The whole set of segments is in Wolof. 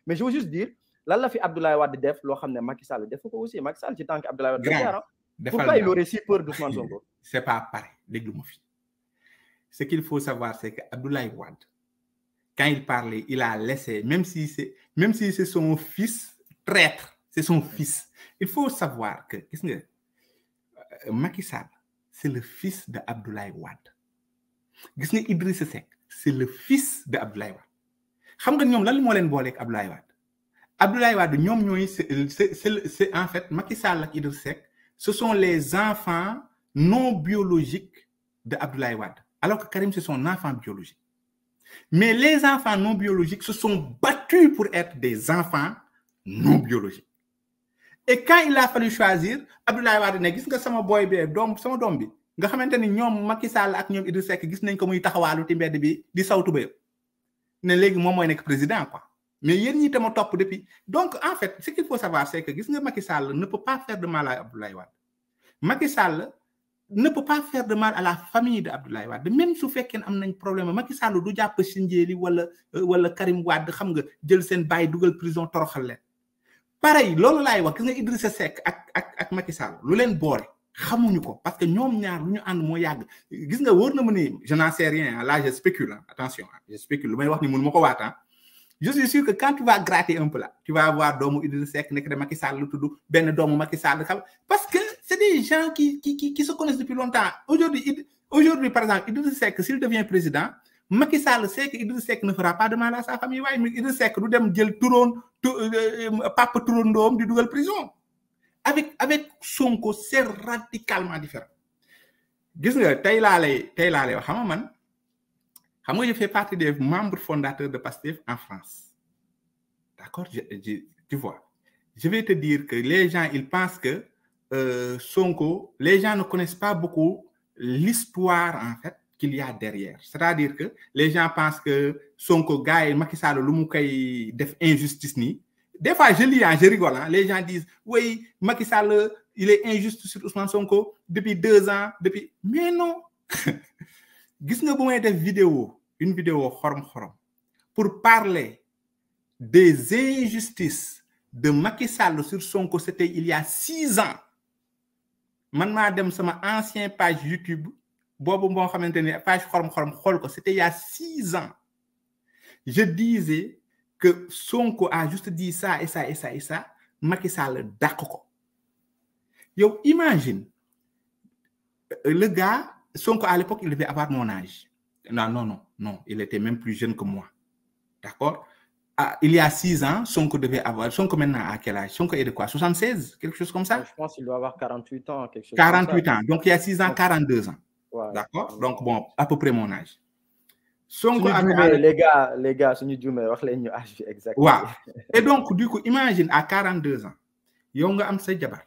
mais je veux juste dire lan la fi Abdoulaye Wade def loo xam ne Macky Sall def ko aussi Macky Sall ci tant que Abdoulaye Wade pourquoi il aurait si peur d'Ousmane Sonko? C'est pas pareil déglu ma fi ce qu'il faut savoir c'est que Abdoulaye Wade quand il parlait il a laissé même si c'est son fils traître c'est son fils il faut savoir que gis nga Macky Sall c'est le fils de Abdoulaye Wade gis nga Idrissa Seck c'est le fils de Abdoulaye Wade xam nga ñoom lan moo leen booleeg Abdoulaye Wade Abdoulaye Wade ñoom ñooy c'est en fait Macky Sall ak Idrissa Seck ce sont les enfants non biologiques de Abdoulaye Wade alors que Karim c'est son enfant biologique mais les enfants non biologiques se sont battus pour être des enfants non biologiques et quand il a fallu choisir Abdoulaye Wade ne gis nga sama boy bi sama doom bi nga xamante ni ñoom Macky Sall ak ñoom Idrissa Seck gis nañ ko muy taxawaalu ci mbedd bi di sawtu ba ne léegi moom mooy nekk président quoi mais yéen ñi tama topp depuis donc en fait ce qu'il faut savoir c'est que gis nga Macky Sall ne peut pas faire de mal à Abdoulaye Wade Macky Sall ne peut pas faire de mal à la famille de Abdoulaye Wade même su fekkee am nañ problème Macky Sall du jàpp Sindiély wala Karim Wade xam nga jël seen bàyyi dugal prison toroxal leen pareil loolu laay wax gis nga Idrissa Seck ak Macky Sall lu leen boole xamuñu ko parce que ñoom ñaar lu ñu ànd moo yàgg gis nga wóor na ma ni je n'en sais rien là je spécule attention je spécule lu may wax ni mun ma ko waata je suis sûr que quand tu vas gratter un peu là tu vas voir doomu Idrissa Seck nekk de Macky Sall lu tudd benn doomu Macky Sall xam parce que c'est des gens qui se connaissent depuis longtemps aujourd'hui par exemple Idrissa Seck s'il devient président Macky Sall sait que Idrissa Seck ne fera pas de mal à sa famille waaye Idrissa Seck du dem jël papa turandoom di dugal prison avec Sonko c'est radicalement différent gis nga tey laa lay wax xam nga man xam nga je fais partie des membres fondateurs de Pastef en France d'accord tu vois je vais te dire que les gens ils pensent que Sonko les gens ne connaissent pas beaucoup l'histoire en fait qu'il y a derrière c'est-à-dire que les gens pensent que Sonko gars yi Macky Sall lu mu koy def injustice nii des fois je lis je rigole les gens disent oui Macky Sall il est injuste sur Ousmane Sonko depuis 2 ans mais non gis nga bu may def une vidéo xorom pour parler des injustices de Macky Sall sur Sonko c'était il y a 6 ans man maa dem sama ancien page YouTube boobu moo xamante ni page xorom xool ko c'était il y a 6 ans je disais que Sonko a juste dit ça et ça et ça et ça Macky Sall dàq ko yow imagine le gars Sonko à l'époque il devait avoir mon âge non il était même plus jeune que moi d'accord il y a 6 ans Sonko devait avoir Sonko maintenant à quel âge Sonko est de quoi 76 quelque chose comme ça je pense qu'il doit avoir 48 ans quelque chose 48 ans donc il y a 6 ans 42 ans ouais, d'accord donc bon à peu près mon âge Sonko les gars suñu juumee wax leen ñu âge bi exactement waaw et donc du coup imagine à 42 ans yow nga am say jabar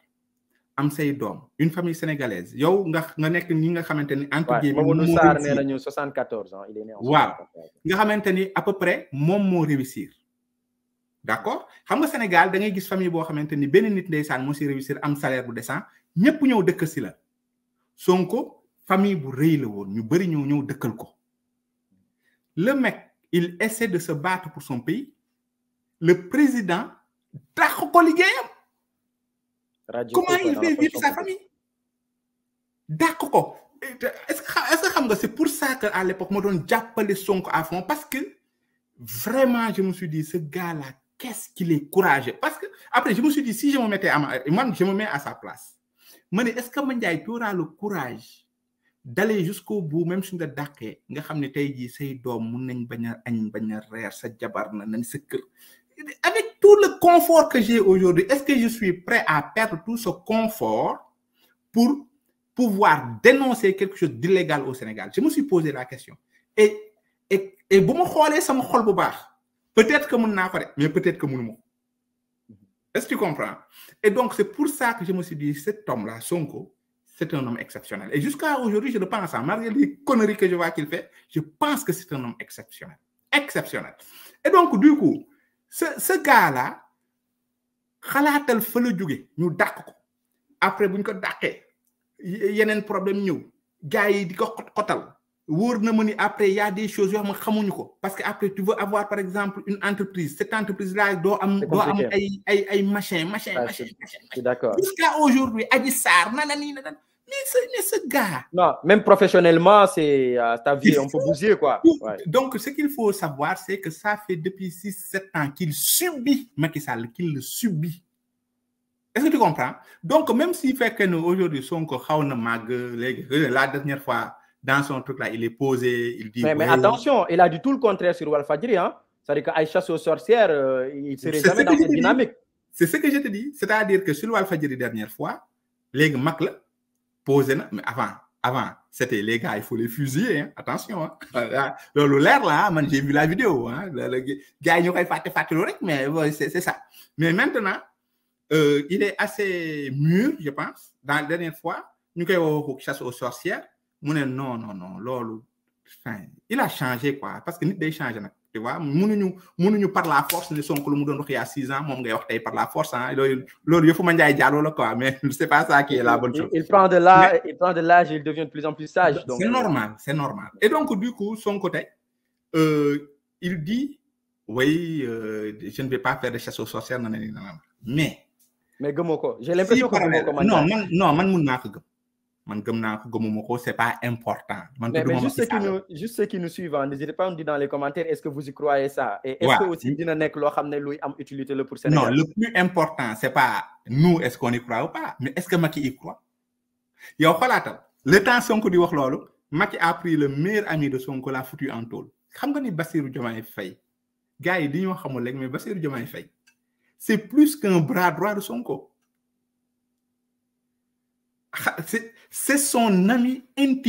am say doom une famille sénégalaise yow nga nekk ñi nga xamante ni entre guillemets Mamadou Sarr nee nañu 74 ans il est né en 74 waaw nga xamante ni à peu près moom moo réussir d'accord xam nga Sénégal da ngay gis famille boo xamante ni benn nit ndeysaan moo si réussir am salaire bu décent ñëpp ñëw dëkkal si la Sonko famille bu rëy la woon ñu bëri ñëw dëkkal ko le mec il essaie de se battre pour son pays le président dàq ko liggéeyam comment il fait vivre sa famille dàq ko est-ce que xam nga c'est pour ça que à l'époque ma doon jàppale Sonko à fond parce que vraiment je me suis dit ce gars-là qu'est-ce qu'il est courageux parce que après je me suis dit si je me mettais je me mets à sa place ma ne est-ce que Mandiaye tu auras le courage d'aller jusqu'au bout même su nga dàqee nga xam ne tey jii say doom mun nañ bañ a añ bañ a reer sa jabar na nañ sa kër avec tout le confort que j'ai aujourd'hui est-ce que je suis prêt à perdre tout ce confort pour pouvoir dénoncer quelque chose d'illégal au Sénégal je me suis posé la question et bu ma xoolee sama xol bu baax peut-être que mën naa ko de mais peut-être que mënuma ko est-ce que tu comprends et donc c'est pour ça que je me suis dit cet homme-là Sonko c'est un homme exceptionnel et jusqu'à aujourd'hui je le pense malgré les conneries que je vois qu'il fait je pense que c'est un homme exceptionnel et donc du coup ce gars-là xalaatal fa la jóge ñu dàq ko après buñ ko dàqee yeneen problème ñëw gars yi di ko xotal après il y a des choses parce que après tu veux avoir par exemple une entreprise, cette entreprise là doit am ay machin. D'accord. Jusqu'à aujourd'hui Adji Sarr nanani mais ce gars. Non, même professionnellement, c'est ta vie est un peu bousillée, quoi. Ouais. Donc, ce qu'il faut savoir, c'est que ça fait depuis 6-7 ans qu'il subit Macky Sall, qu'il le subit. Est-ce que tu comprends? Donc, même s'il fait que nous, aujourd'hui, Sonko, la dernière fois, dans son truc là, il est posé, il dit... Mais attention, il a dit tout le contraire sur Walfadjri, hein. C'est-à-dire qu'à chasse aux sorcières, il ne serait jamais dans cette dynamique. C'est ce que je te dis. C'est-à-dire que sur Walfadjri, dernière fois, les Mac posé, mais avant, c'était les gars, il faut les fusiller, hein. Attention. Hein. L'air là, j'ai vu la vidéo. Hein. Le gars, il mais c'est ça. Mais maintenant, il est assez mûr, je pense. Dans la dernière fois, nous avons chasse aux sorcières. Non. Il a changé, quoi. Parce que nous avons changé. Tu vois, nous par la force, nous sommes il y a 6 ans, par la force. Hein. Il faut manger quoi. Mais c'est pas ça qui est la bonne chose. Il prend de l'âge et il devient de plus en plus sage. C'est normal, c'est normal. Et donc, du coup, son côté, il dit, oui, je ne vais pas faire de chasse aux sorcières. Mais Gomoko, j'ai l'impression que non, c'est pas important. Mais juste ceux qui nous suivent, n'hésitez pas à me dire dans les commentaires, est-ce que vous y croyez ça? Et est-ce que aussi dina nek lo xamné luy am utilité le pour Sénégal? Non, le plus important, c'est pas nous, est-ce qu'on y croit ou pas, mais est-ce que Macky y croit? Yow xalatal, le temps Sonko di wax lolu, Macky a pris le meilleur ami de Sonko, l'a foutu en tôle. Xam nga ni Bassirou Diomaye Faye, gars yi dañu xamul rek, mais Bassirou Diomaye Faye, c'est plus qu'un bras droit de Sonko. C'est son ami intime.